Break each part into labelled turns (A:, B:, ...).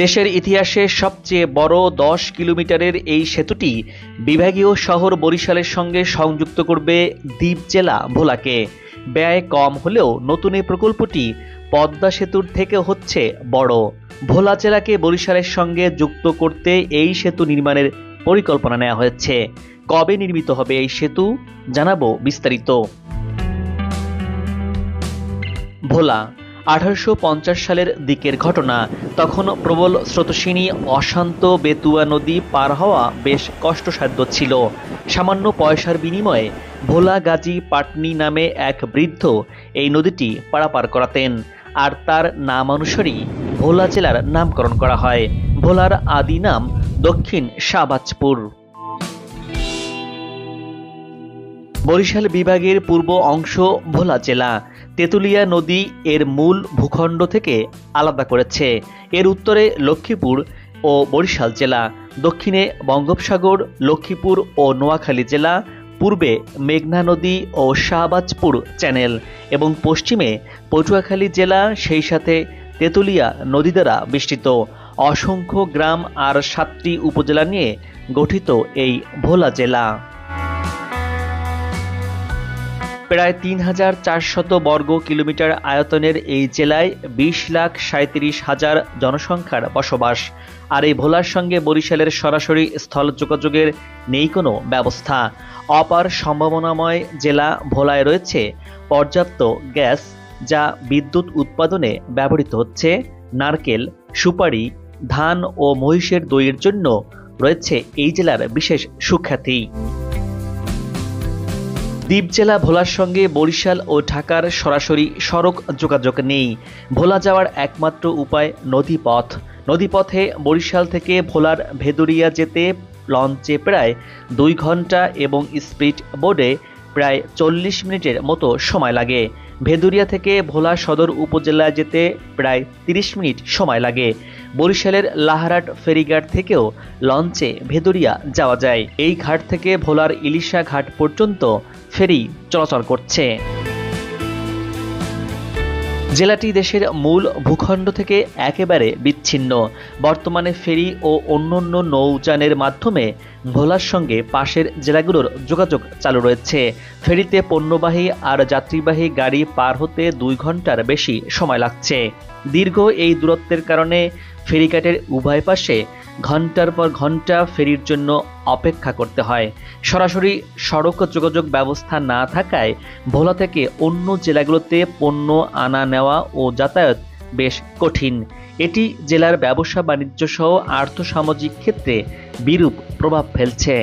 A: দেশের ইতিহাসে সবচেয়ে বড় ১০ কিলোমিটারের এই সেতুটি বিভাগীয় শহর বরিশালের সঙ্গে সংযুক্ত করবে দ্বীপ জেলা ভোলাকে। ব্যয় কম হলেও নতুন এই প্রকল্পটি পদ্মা সেতুর থেকে হচ্ছে বড়। ভোলা জেলাকে বরিশালের সঙ্গে যুক্ত করতে এই সেতু নির্মাণের পরিকল্পনা নেওয়া হয়েছে। কবে নির্মিত হবে এই সেতু জানাবো বিস্তারিত। ভোলা 1850 সালের দিকের ঘটনা। তখন প্রবল স্রোতস্বিনী অশান্ত বেতুয়া নদী পার হওয়া বেশ কষ্টসাধ্য ছিল। সামান্য পয়সার বিনিময়ে ভোলা গাজী পাটনি নামে এক বৃদ্ধ এই নদীটি পারাপার করাতেন, আর তার নাম অনুসারেই ভোলা জেলার নামকরণ করা হয়। ভোলার আদি নাম দক্ষিণ শাহবাজপুর। বরিশাল বিভাগের পূর্ব অংশ ভোলা জেলা তেঁতুলিয়া নদী এর মূল ভূখণ্ড থেকে আলাদা করেছে। এর উত্তরে লক্ষ্মীপুর ও বরিশাল জেলা, দক্ষিণে বঙ্গোপসাগর, লক্ষ্মীপুর ও নোয়াখালী জেলা, পূর্বে মেঘনা নদী ও শাহবাজপুর চ্যানেল এবং পশ্চিমে পটুয়াখালী জেলা, সেই সাথে তেঁতুলিয়া নদী দ্বারা বেষ্টিত। অসংখ্য গ্রাম আর 7টি উপজেলা নিয়ে গঠিত এই ভোলা জেলা। প্রায় ৩,৪০০ বর্গ কিলোমিটার আয়তনের এই জেলায় 20,37,000 জনসংখ্যার বসবাস। আর এই ভোলার সঙ্গে বরিশালের সরাসরি স্থল যোগাযোগের নেই কোনো ব্যবস্থা। অপার সম্ভাবনাময় জেলা ভোলায় রয়েছে পর্যাপ্ত গ্যাস, যা বিদ্যুৎ উৎপাদনে ব্যবহৃত হচ্ছে। নারকেল, সুপারি, ধান ও মহিষের দইয়ের জন্য রয়েছে এই জেলার বিশেষ সুখ্যাতি। দ্বীপ জেলা ভোলার সঙ্গে বরিশাল ও ঢাকার সরাসরি সড়ক যোগাযোগ নেই। ভোলা যাওয়ার একমাত্র উপায় নদীপথ। নদীপথে বরিশাল থেকে ভোলার ভেদুরিয়া যেতে লঞ্চে প্রায় 2 ঘন্টা এবং স্পিড বোটে প্রায় 40 মিনিটের মতো সময় লাগে। ভেদুরিয়া থেকে ভোলা সদর উপজেলায় যেতে প্রায় 30 মিনিট সময় লাগে। বরিশালের লাহারাট ফেরিঘাট থেকেও লঞ্চে ভেদুরিয়া যাওয়া যায়। এই ঘাট থেকে ভোলার ইলিশা ঘাট পর্যন্ত ফেরি চলাচল করছে। জেলাটি দেশের মূল ভূখণ্ড থেকে একেবারে বিচ্ছিন্ন। বর্তমানে ফেরি ও অন্যান্য নৌযানের মাধ্যমে ভোলার সঙ্গে পাশের জেলাগুলোর যোগাযোগ চালু রয়েছে। ফেরিতে পণ্যবাহী আর যাত্রীবাহী গাড়ি পার হতে 2 ঘন্টার বেশি সময় লাগছে। দীর্ঘ এই দূরত্বের কারণে ফেরিঘাটের উভয় পাশে ঘন্টার পর ঘন্টা ফেরির জন্য অপেক্ষা করতে হয়। সরাসরি সড়ক যোগাযোগ ব্যবস্থা না থাকায় ভোলা থেকে অন্য জেলাগুলোতে পণ্য আনা নেওয়া ও যাতায়াত বেশ কঠিন। এটি জেলার ব্যবসা বাণিজ্য সহ আর্থসামাজিক ক্ষেত্রে বিরূপ প্রভাব ফেলছে।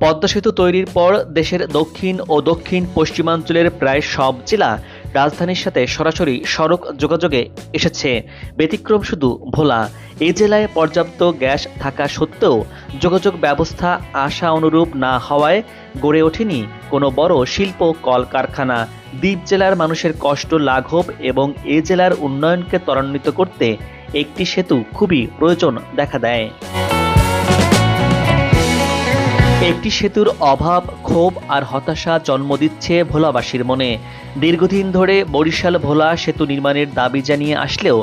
A: পদ্মা সেতু তৈরির পর দেশের দক্ষিণ ও দক্ষিণ পশ্চিমাঞ্চলের প্রায় সব জেলা রাজধানীর সাথে সরাসরি সড়ক যোগাযোগে এসেছে। ব্যতিক্রম শুধু ভোলা। এই জেলায় পর্যাপ্ত গ্যাস থাকা সত্ত্বেও যোগাযোগ ব্যবস্থা আশা অনুরূপ না হওয়ায় গড়ে ওঠেনি কোনো বড় শিল্প কলকারখানা। দ্বীপ জেলার মানুষের কষ্ট লাঘব এবং এ জেলার উন্নয়নকে ত্বরান্বিত করতে একটি সেতু খুবই প্রয়োজন দেখা দেয়। একটি সেতুর অভাব, ক্ষোভ আর হতাশা জন্ম দিচ্ছে ভোলাবাসীর মনে। দীর্ঘদিন ধরে বরিশাল ভোলা সেতু নির্মাণের দাবি জানিয়ে আসলেও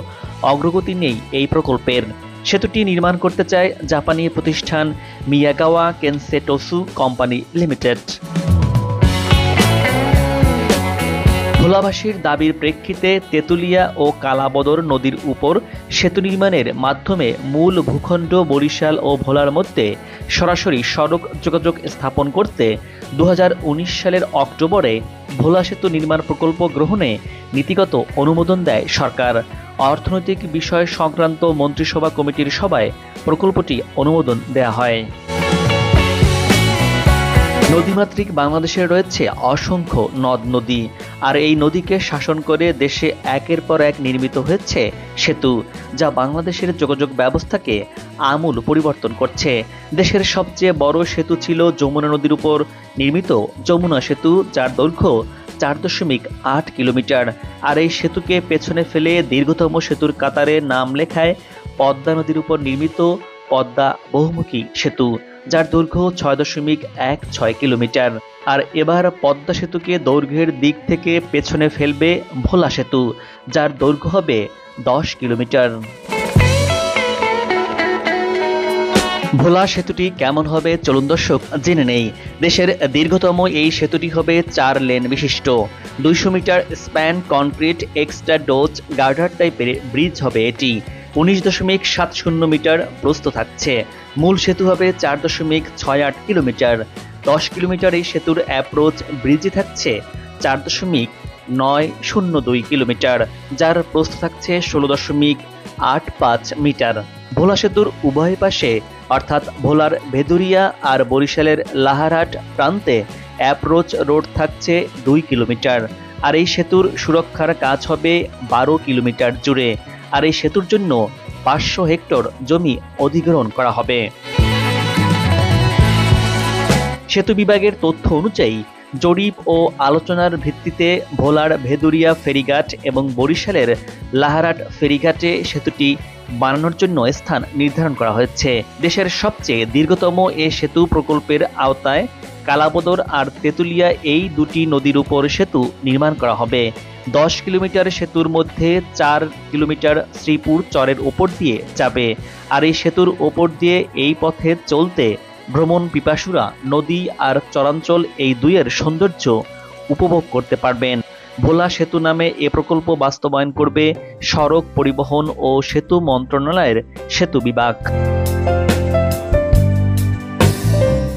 A: অগ্রগতি নেই এই প্রকল্পের। সেতুটি নির্মাণ করতে চায় জাপানি প্রতিষ্ঠান মিয়াগাওয়া কেনসে টোসু কোম্পানি লিমিটেড। ভোলাবাসীর দাবির প্রেক্ষিতে তেঁতুলিয়া ও কালাবদর নদীর উপর সেতু নির্মাণের মাধ্যমে মূল ভূখণ্ড বরিশাল ও ভোলার মধ্যে সরাসরি সড়ক যোগাযোগ স্থাপন করতে 2019 সালের অক্টোবরে ভোলা সেতু নির্মাণ প্রকল্প গ্রহণে নীতিগত অনুমোদন দেয় সরকার। অর্থনৈতিক বিষয় সংক্রান্ত মন্ত্রিসভা কমিটির সভায় প্রকল্পটি অনুমোদন দেয়া হয়। নদীমাতৃক বাংলাদেশে রয়েছে অসংখ্য নদ নদী, আর এই নদীকে শাসন করে দেশে একের পর এক নির্মিত হয়েছে সেতু, যা বাংলাদেশের যোগাযোগ ব্যবস্থাকে আমূল পরিবর্তন করছে। দেশের সবচেয়ে বড় সেতু ছিল যমুনা নদীর উপর নির্মিত যমুনা সেতু, যার দৈর্ঘ্য 4.8 কিলোমিটার। আর এই সেতুকে পেছনে ফেলে দীর্ঘতম সেতুর কাতারে নাম লেখায় পদ্মা নদীর উপর নির্মিত পদ্মা বহুমুখী সেতু, যার দৈর্ঘ্য 6.16 কিলোমিটার। আর এবার পদ্মা সেতুকে দৈর্ঘ্যের দিক থেকে পেছনে ফেলবে ভোলা সেতু, যার দৈর্ঘ্য হবে 10 কিলোমিটার। ভোলা সেতুটি কেমন হবে চলুন দর্শক জেনে নেই। দেশের দীর্ঘতম এই সেতুটি হবে 4 লেন বিশিষ্ট, 200 metre span concrete extra dose girder টাইপের ব্রিজ হবে এটি। 19.70 মিটার প্রস্থ থাকছে। মূল সেতু হবে 4.68 কিলোমিটার। 10 কিলোমিটার এই সেতুর অ্যাপ্রোচ ব্রিজে থাকছে 4.902 কিলোমিটার, যার প্রস্থ থাকছে 16.85 মিটার। ভোলা সেতুর উভয় পাশে অর্থাৎ ভোলার ভেদুরিয়া আর বরিশালের লাহারহাট প্রান্তে অ্যাপ্রোচ রোড থাকছে 2 কিলোমিটার। আর এই সেতুর সুরক্ষার কাজ হবে 12 কিলোমিটার জুড়ে। আর এই সেতুর জন্য 500 হেক্টর জমি অধিগ্রহণ করা হবে। সেতু বিভাগের তথ্য অনুযায়ী জরিপ ও আলোচনার ভিত্তিতে ভোলার ভেদুরিয়া ফেরিঘাট এবং বরিশালের লাহারহাট ফেরিঘাটে সেতুটি বানানোর জন্য স্থান নির্ধারণ করা হয়েছে। দেশের সবচেয়ে দীর্ঘতম এ সেতু প্রকল্পের আওতায় কালাবদর আর তেঁতুলিয়া এই দুটি নদীর উপর সেতু নির্মাণ করা হবে। 10 কিলোমিটার সেতুর মধ্যে 4 কিলোমিটার শ্রীপুর চরের উপর দিয়ে যাবে। আর এই সেতুর উপর দিয়ে এই পথে চলতে ভ্রমণ পিপাসুরা নদী আর চরাঞ্চল এই দুইয়ের সৌন্দর্য উপভোগ করতে পারবেন। ভোলা সেতু নামে এ প্রকল্প বাস্তবায়ন করবে সড়ক পরিবহন ও সেতু মন্ত্রণালয়ের সেতু বিভাগ।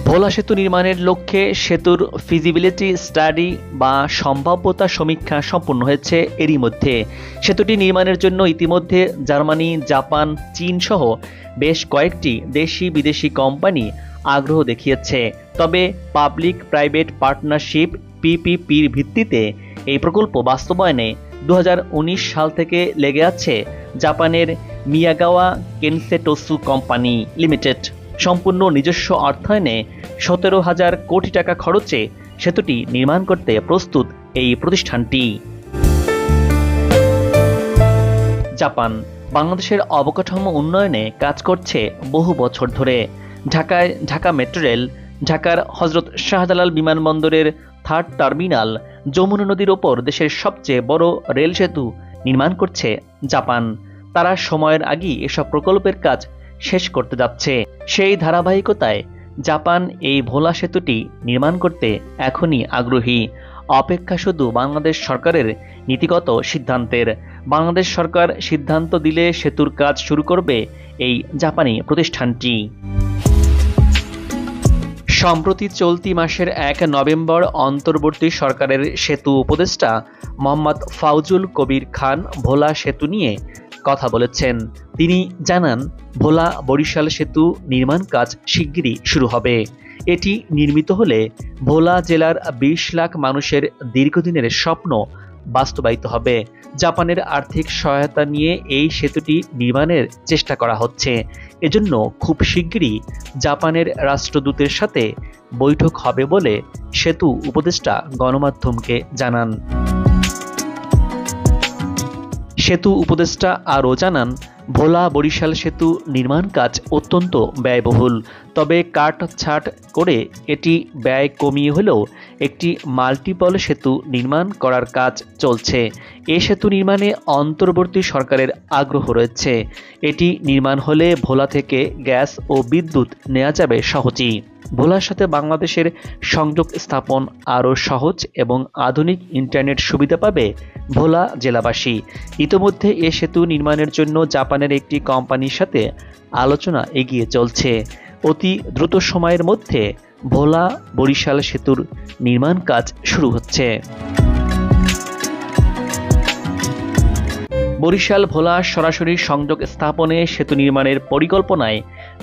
A: ভোলা সেতু নির্মাণের লক্ষ্যে সেতুর ফিজিবিলিটি স্টাডি বা সম্ভাব্যতা সমীক্ষা সম্পন্ন হয়েছে এরই মধ্যে। সেতুটি নির্মাণের জন্য ইতিমধ্যে জার্মানি, জাপান, চীন সহ বেশ কয়েকটি দেশি বিদেশি কোম্পানি আগ্রহ দেখিয়েছে। তবে পাবলিক প্রাইভেট পার্টনারশিপ পিপিপির ভিত্তিতে এই প্রকল্প বাস্তবায়নে 2019 সাল থেকে লেগে আছে জাপানের মিয়াগাওয়া কেনসেটোসু কোম্পানি লিমিটেড। সম্পূর্ণ নিজস্ব অর্থায়নে 17,000 কোটি টাকা খরচে সেতুটি নির্মাণ করতে প্রস্তুত এই প্রতিষ্ঠানটি। জাপান বাংলাদেশের অবকাঠামো উন্নয়নে কাজ করছে বহু বছর ধরে। ঢাকায় ঢাকা মেট্রো রেল, ঢাকার হজরত শাহজালাল বিমানবন্দরের 3rd টার্মিনাল, যমুনা নদীর ওপর দেশের সবচেয়ে বড় রেল সেতু নির্মাণ করছে জাপান। তারা সময়ের আগেই এসব প্রকল্পের কাজ শেষ করতে যাচ্ছে। সেই ধারাবাহিকতায় জাপান এই ভোলা সেতুটি নির্মাণ করতে এখনই আগ্রহী। অপেক্ষা শুধু বাংলাদেশ সরকারের নীতিগত সিদ্ধান্তের। বাংলাদেশ সরকার সিদ্ধান্ত দিলে সেতুর কাজ শুরু করবে এই জাপানি প্রতিষ্ঠানটি। সম্প্রতি চলতি মাসের 1 নভেম্বর অন্তর্বর্তী সরকারের সেতু উপদেষ্টা মোহাম্মদ ফাউজুল কবির খান ভোলা সেতু নিয়ে কথা বলেছেন। তিনি জানান, ভোলা বরিশাল সেতু নির্মাণ কাজ শিগগিরই শুরু হবে। এটি নির্মিত হলে ভোলা জেলার 20 লাখ মানুষের দীর্ঘদিনের স্বপ্ন বাস্তবায়িত হবে। জাপানের আর্থিক সহায়তা নিয়ে এই সেতুটি নির্মাণের চেষ্টা করা হচ্ছে। এজন্য খুব শিগগিরই জাপানের রাষ্ট্রদূতের সাথে বৈঠক হবে বলে সেতু উপদেষ্টা গণমাধ্যমকে জানান। সেতু উপদেষ্টা আরও জানান, ভোলা বরিশাল সেতু নির্মাণ কাজ অত্যন্ত ব্যয়বহুল। তবে কাটছাঁট করে এটি ব্যয় কমিয়ে হলেও একটি মাল্টিপল সেতু নির্মাণ করার কাজ চলছে। এ সেতু নির্মাণে অন্তর্বর্তী সরকারের আগ্রহ রয়েছে। এটি নির্মাণ হলে ভোলা থেকে গ্যাস ও বিদ্যুৎ নেওয়া যাবে সহজেই। ভোলার সাথে বাংলাদেশের সংযোগ স্থাপন আরও সহজ এবং আধুনিক ইন্টারনেট সুবিধা পাবে ভোলা জেলাবাসী। ইতোমধ্যে এ সেতু নির্মাণের জন্য জাপানের একটি কোম্পানির সাথে আলোচনা এগিয়ে চলছে। অতি দ্রুত সময়ের মধ্যে ভোলা বরিশাল সেতুর নির্মাণ কাজ শুরু হচ্ছে। বরিশাল ভোলা সরাসরি সংযোগ স্থাপনে সেতু নির্মাণের পরিকল্পনায়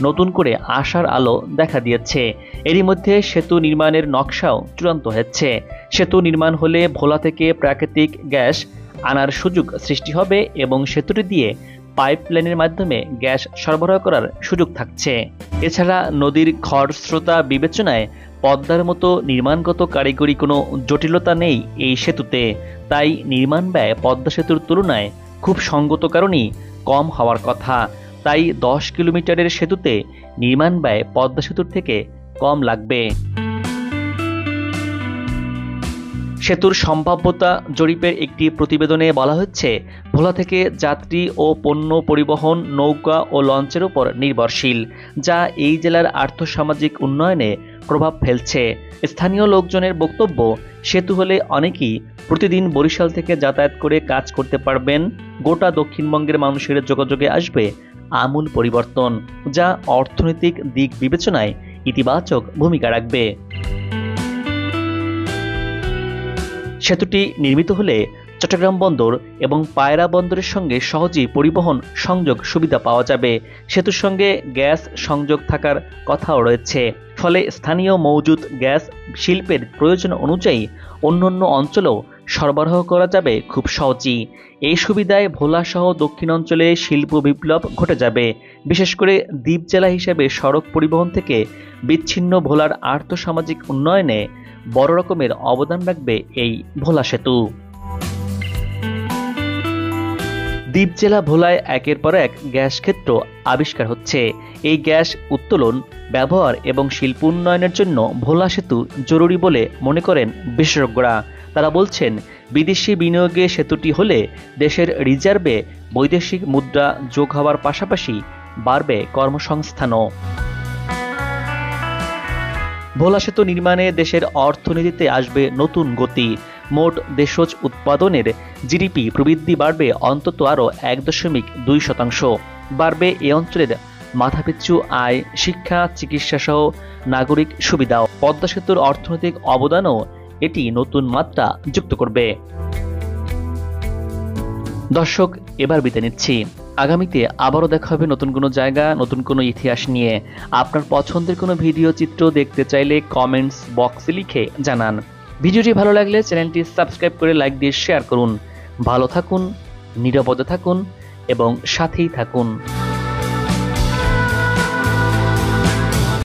A: নতুন করে আশার আলো দেখা দিয়েছে। এরই মধ্যে সেতু নির্মাণের নকশাও চূড়ান্ত হচ্ছে। সেতু নির্মাণ হলে ভোলা থেকে প্রাকৃতিক গ্যাস আনার সুযোগ সৃষ্টি হবে এবং সেতুটি দিয়ে পাইপলাইনের মাধ্যমে গ্যাস সরবরাহ করার সুযোগ থাকছে। এছাড়া নদীর খরস্রোতা বিবেচনায় পদ্মার মতো নির্মাণগত কারিগরি কোনো জটিলতা নেই এই সেতুতে। তাই নির্মাণ ব্যয় পদ্মা সেতুর তুলনায় খুব সঙ্গত কারণেই কম হওয়ার কথা। তাই 10 কিলোমিটারের সেতুতে নির্মাণ ব্যয় পদ্মা সেতুর থেকে কম লাগবে। সেতুর সম্ভাব্যতা জরিপের একটি প্রতিবেদনে বলা হচ্ছে, ভোলা থেকে যাত্রী ও পণ্য পরিবহন নৌকা ও লঞ্চের উপর নির্ভরশীল, যা এই জেলার আর্থসামাজিক উন্নয়নে প্রভাব ফেলছে। স্থানীয় লোকজনের বক্তব্য, সেতু হলে অনেকেই প্রতিদিন বরিশাল থেকে যাতায়াত করে কাজ করতে পারবেন। গোটা দক্ষিণবঙ্গের মানুষের যোগাযোগে আসবে আমূল পরিবর্তন, যা অর্থনৈতিক দিক বিবেচনায় ইতিবাচক ভূমিকা রাখবে। সেতুটি নির্মিত হলে চট্টগ্রাম বন্দর এবং পায়রা বন্দরের সঙ্গে সহজেই পরিবহন সংযোগ সুবিধা পাওয়া যাবে। সেতুর সঙ্গে গ্যাস সংযোগ থাকার কথাও রয়েছে, ফলে স্থানীয় মজুদ গ্যাস শিল্পের প্রয়োজন অনুযায়ী অন্যান্য অঞ্চলেও সরবরাহ করা যাবে খুব সহজেই। এই সুবিধায় ভোলা সহ দক্ষিণ অঞ্চলে শিল্প বিপ্লব ঘটে যাবে। বিশেষ করে দ্বীপ জেলা হিসেবে সড়ক পরিবহন থেকে বিচ্ছিন্ন ভোলার আর্থসামাজিক উন্নয়নে বড় রকমের অবদান রাখবে এই ভোলা সেতু। দ্বীপ জেলা ভোলায় একের পর এক গ্যাস ক্ষেত্র আবিষ্কার হচ্ছে। এই গ্যাস উত্তোলন, ব্যবহার এবং শিল্প উন্নয়নের জন্য ভোলা সেতু জরুরি বলে মনে করেন বিশেষজ্ঞরা। তারা বলছেন, বিদেশি বিনিয়োগে সেতুটি হলে দেশের রিজার্ভে বৈদেশিক মুদ্রা যোগ হওয়ার পাশাপাশি বাড়বে কর্মসংস্থানও। ভোলা সেতু নির্মাণে দেশের অর্থনীতিতে আসবে নতুন গতি। মোট দেশজ উৎপাদনের জিডিপি প্রবৃদ্ধি বাড়বে অন্তত আরও 1.2%। বাড়বে এ অঞ্চলের মাথাপিছু আয়, শিক্ষা, চিকিৎসা সহ নাগরিক সুবিধাও। পদ্মা সেতুর অর্থনৈতিক অবদানও এটি নতুন মাত্রা যুক্ত করবে। দর্শক, এবার বিদায় নিচ্ছি। আগামীতে আবারও দেখা হবে নতুন কোনো জায়গা, নতুন কোনো ইতিহাস নিয়ে। আপনার পছন্দের কোনো ভিডিও চিত্র দেখতে চাইলে কমেন্টস বক্সে লিখে জানান। ভিডিওটি ভালো লাগলে চ্যানেলটি সাবস্ক্রাইব করে লাইক দিয়ে শেয়ার করুন। ভালো থাকুন, নিরাপদে থাকুন এবং সাথেই থাকুন।